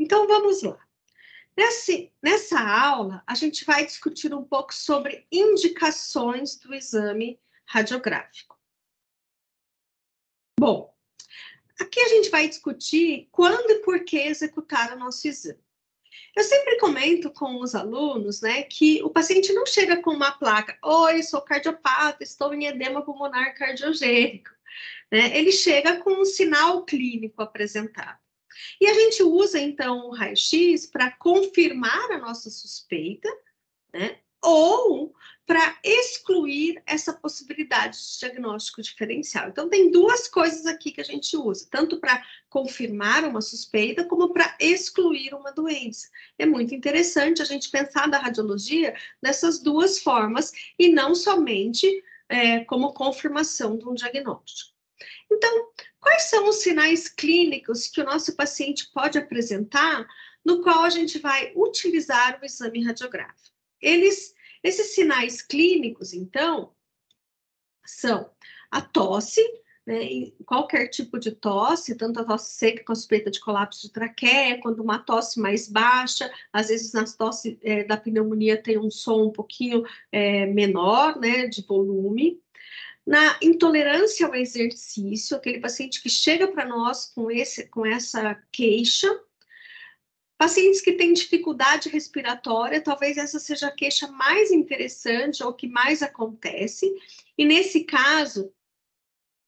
Então, vamos lá. Nessa aula, a gente vai discutir um pouco sobre indicações do exame radiográfico. Bom, aqui a gente vai discutir quando e por que executar o nosso exame. Eu sempre comento com os alunos, né, que o paciente não chega com uma placa, oi, sou cardiopata, estou em edema pulmonar cardiogênico, né? Ele chega com um sinal clínico apresentado. E a gente usa, então, o raio-x para confirmar a nossa suspeita, né? Ou para excluir essa possibilidade de diagnóstico diferencial. Então, tem duas coisas aqui que a gente usa, tanto para confirmar uma suspeita, como para excluir uma doença. É muito interessante a gente pensar da radiologia dessas duas formas, e não somente como confirmação de um diagnóstico. Então, quais são os sinais clínicos que o nosso paciente pode apresentar, no qual a gente vai utilizar o exame radiográfico? Esses sinais clínicos, então, são a tosse, né, qualquer tipo de tosse, tanto a tosse seca com a suspeita de colapso de traqueia, quanto uma tosse mais baixa, às vezes nas tosse da pneumonia tem um som um pouquinho menor, né, de volume. Na intolerância ao exercício, aquele paciente que chega para nós com essa queixa. Pacientes que têm dificuldade respiratória, talvez essa seja a queixa mais interessante ou que mais acontece. E nesse caso,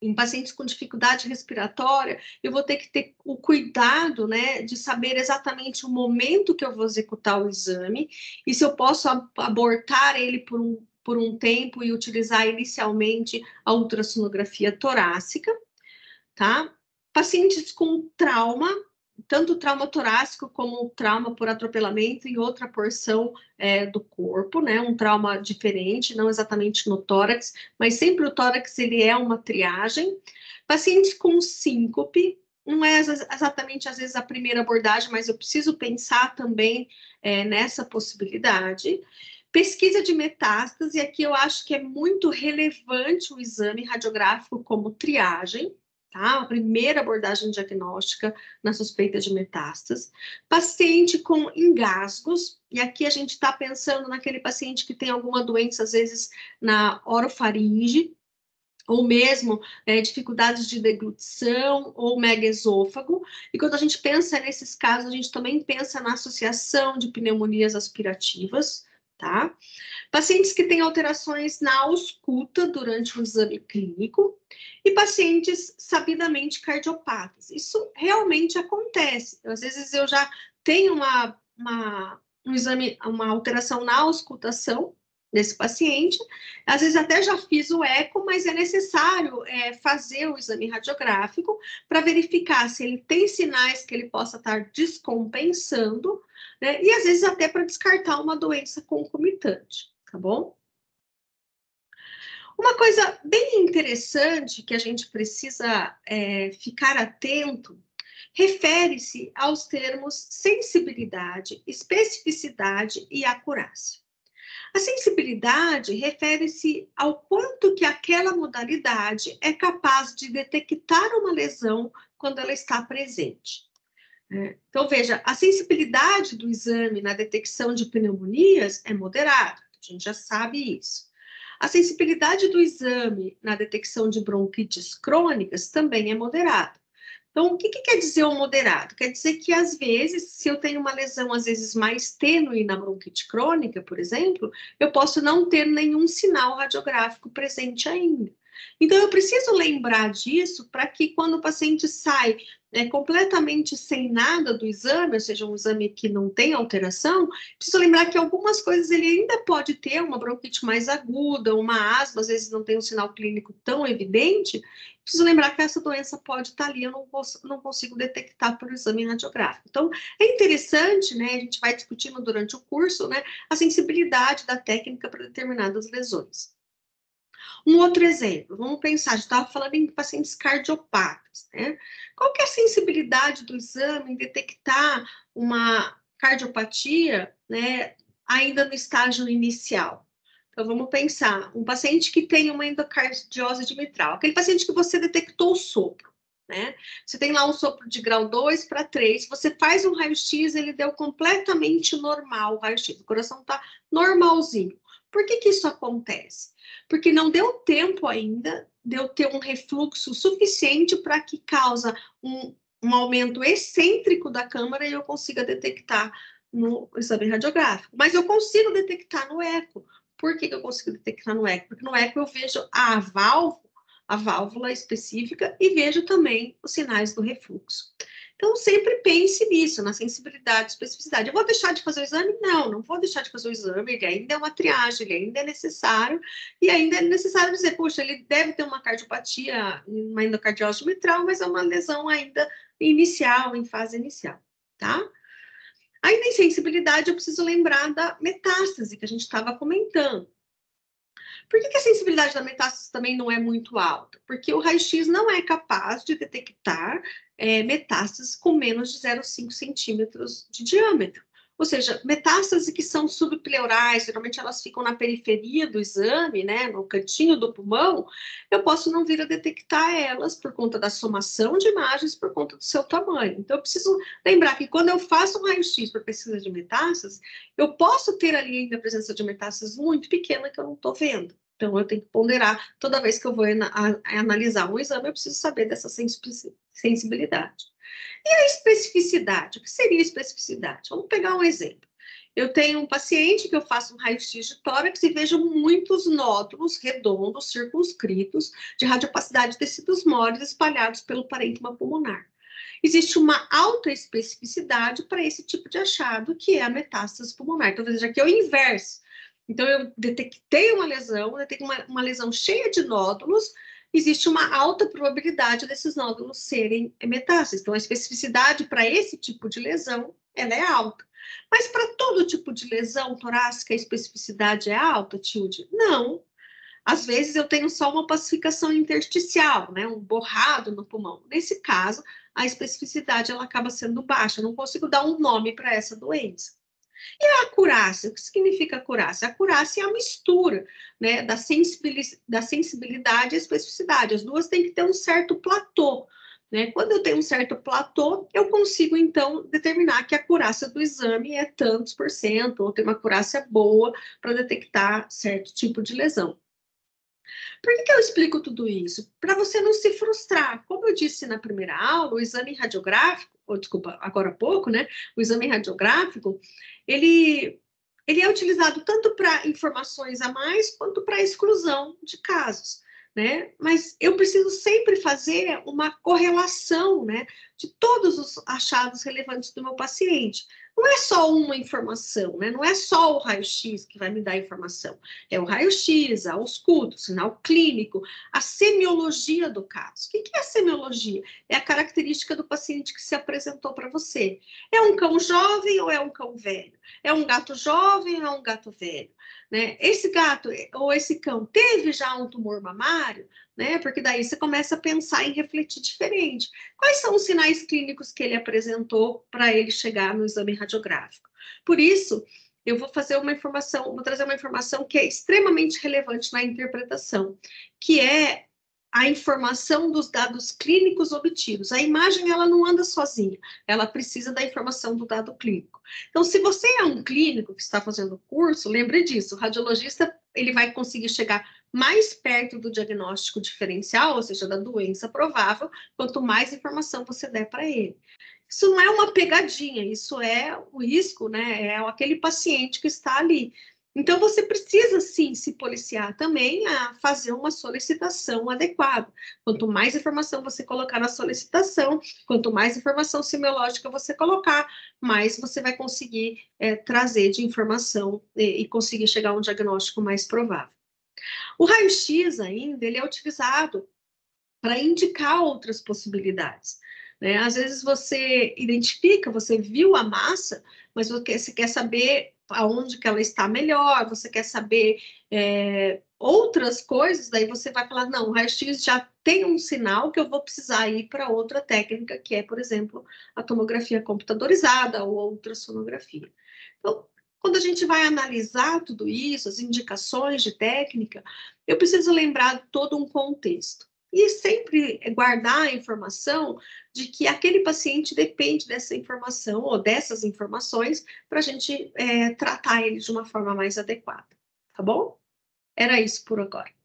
em pacientes com dificuldade respiratória, eu vou ter que ter o cuidado, né, de saber exatamente o momento que eu vou executar o exame e se eu posso abortar ele por um tempo e utilizar inicialmente a ultrassonografia torácica, tá? Pacientes com trauma, tanto trauma torácico como trauma por atropelamento em outra porção do corpo, né? Um trauma diferente, não exatamente no tórax, mas sempre o tórax ele é uma triagem. Pacientes com síncope, não é exatamente às vezes a primeira abordagem, mas eu preciso pensar também nessa possibilidade. Pesquisa de metástase, aqui eu acho que é muito relevante o exame radiográfico como triagem, tá? A primeira abordagem diagnóstica na suspeita de metástase. Paciente com engasgos, e aqui a gente está pensando naquele paciente que tem alguma doença, às vezes na orofaringe, ou mesmo dificuldades de deglutição ou megaesôfago. E quando a gente pensa nesses casos, a gente também pensa na associação de pneumonias aspirativas, tá? Pacientes que têm alterações na ausculta durante o exame clínico e pacientes sabidamente cardiopatas. Isso realmente acontece. Às vezes eu já tenho um exame, uma alteração na auscultação desse paciente, às vezes até já fiz o eco, mas é necessário fazer o exame radiográfico para verificar se ele tem sinais que ele possa estar descompensando, né? E às vezes até para descartar uma doença concomitante, tá bom? Uma coisa bem interessante que a gente precisa ficar atento refere-se aos termos sensibilidade, especificidade e acurácia. A sensibilidade refere-se ao quanto que aquela modalidade é capaz de detectar uma lesão quando ela está presente. Então, veja, a sensibilidade do exame na detecção de pneumonias é moderada, a gente já sabe isso. A sensibilidade do exame na detecção de bronquites crônicas também é moderada. Então, o que quer dizer o moderado? Quer dizer que, às vezes, se eu tenho uma lesão, às vezes, mais tênue na bronquite crônica, por exemplo, eu posso não ter nenhum sinal radiográfico presente ainda. Então, eu preciso lembrar disso para que, quando o paciente sai completamente sem nada do exame, ou seja, um exame que não tem alteração, preciso lembrar que algumas coisas ele ainda pode ter, uma bronquite mais aguda, uma asma, às vezes não tem um sinal clínico tão evidente. Preciso lembrar que essa doença pode estar ali, eu não consigo detectar pelo exame radiográfico. Então, é interessante, né, a gente vai discutindo durante o curso, né, a sensibilidade da técnica para determinadas lesões. Um outro exemplo, vamos pensar, a gente estava falando em pacientes cardiopatas, né? Qual que é a sensibilidade do exame em detectar uma cardiopatia, né, ainda no estágio inicial? Então, vamos pensar, um paciente que tem uma endocardiose de mitral, aquele paciente que você detectou o sopro, né? Você tem lá um sopro de grau 2 para 3, você faz um raio-x, ele deu completamente normal o raio-x, o coração está normalzinho. Por que que isso acontece? Porque não deu tempo ainda de eu ter um refluxo suficiente para que causa um aumento excêntrico da câmara e eu consiga detectar no exame radiográfico. Mas eu consigo detectar no eco. Por que que eu consigo detectar no eco? Porque no eco eu vejo a válvula específica e vejo também os sinais do refluxo. Então, sempre pense nisso, na sensibilidade e especificidade. Eu vou deixar de fazer o exame? Não, não vou deixar de fazer o exame, ele ainda é uma triagem, ele ainda é necessário, e ainda é necessário dizer, puxa, ele deve ter uma cardiopatia, uma endocardiose mitral, mas é uma lesão ainda inicial, em fase inicial, tá? Ainda em sensibilidade, eu preciso lembrar da metástase que a gente estava comentando. Por que a sensibilidade da metástase também não é muito alta? Porque o raio-x não é capaz de detectar metástases com menos de 0,5 centímetros de diâmetro. Ou seja, metástases que são subpleurais, geralmente elas ficam na periferia do exame, né, no cantinho do pulmão, eu posso não vir a detectar elas por conta da somação de imagens, por conta do seu tamanho. Então, eu preciso lembrar que quando eu faço um raio-x para pesquisa de metástases, eu posso ter ali ainda a presença de metástases muito pequena que eu não estou vendo. Então, eu tenho que ponderar, toda vez que eu vou analisar um exame, eu preciso saber dessa sensibilidade. E a especificidade? O que seria especificidade? Vamos pegar um exemplo. Eu tenho um paciente que eu faço um raio-x de tórax e vejo muitos nódulos redondos, circunscritos, de radiopacidade de tecidos moles espalhados pelo parênquima pulmonar. Existe uma alta especificidade para esse tipo de achado, que é a metástase pulmonar. Então, veja que é o inverso. Então, eu detectei uma lesão, detectei uma lesão cheia de nódulos, existe uma alta probabilidade desses nódulos serem metástases. Então, a especificidade para esse tipo de lesão, ela é alta. Mas para todo tipo de lesão torácica, a especificidade é alta, Tilde? Não. Às vezes eu tenho só uma pacificação intersticial, né, um borrado no pulmão. Nesse caso, a especificidade ela acaba sendo baixa, eu não consigo dar um nome para essa doença. E a acurácia, o que significa acurácia? A acurácia é a mistura, né, da sensibilidade e especificidade. As duas têm que ter um certo platô, né? Quando eu tenho um certo platô, eu consigo, então, determinar que a acurácia do exame é tantos por cento, ou tem uma acurácia boa para detectar certo tipo de lesão. Por que eu explico tudo isso? Para você não se frustrar. Como eu disse na primeira aula, o exame radiográfico, ou desculpa, agora há pouco, né? O exame radiográfico, ele é utilizado tanto para informações a mais quanto para exclusão de casos, né? Mas eu preciso sempre fazer uma correlação, né, de todos os achados relevantes do meu paciente. Não é só uma informação, né? Não é só o raio-x que vai me dar informação. É o raio-x, a ausculto, o sinal clínico, a semiologia do caso. O que é a semiologia? É a característica do paciente que se apresentou para você. É um cão jovem ou é um cão velho? É um gato jovem ou é um gato velho? Né? Esse gato ou esse cão teve já um tumor mamário? Né? Porque daí você começa a pensar em refletir diferente. Quais são os sinais clínicos que ele apresentou para ele chegar no exame radiográfico? Por isso, eu vou trazer uma informação que é extremamente relevante na interpretação, que é a informação dos dados clínicos obtidos. A imagem, ela não anda sozinha, ela precisa da informação do dado clínico. Então, se você é um clínico que está fazendo o curso, lembre disso, o radiologista, ele vai conseguir chegar mais perto do diagnóstico diferencial, ou seja, da doença provável, quanto mais informação você der para ele. Isso não é uma pegadinha, isso é o risco, né? É aquele paciente que está ali. Então, você precisa, sim, se policiar também a fazer uma solicitação adequada. Quanto mais informação você colocar na solicitação, quanto mais informação semiológica você colocar, mais você vai conseguir trazer de informação e conseguir chegar a um diagnóstico mais provável. O raio-x ainda, ele é utilizado para indicar outras possibilidades. Né? Às vezes você identifica, você viu a massa, mas você quer saber aonde que ela está melhor, você quer saber outras coisas, daí você vai falar, não, o raio-x já tem um sinal que eu vou precisar ir para outra técnica, que é, por exemplo, a tomografia computadorizada ou ultrassonografia. Então, quando a gente vai analisar tudo isso, as indicações de técnica, eu preciso lembrar todo um contexto. E sempre guardar a informação de que aquele paciente depende dessa informação ou dessas informações para a gente tratar ele de uma forma mais adequada, tá bom? Era isso por agora.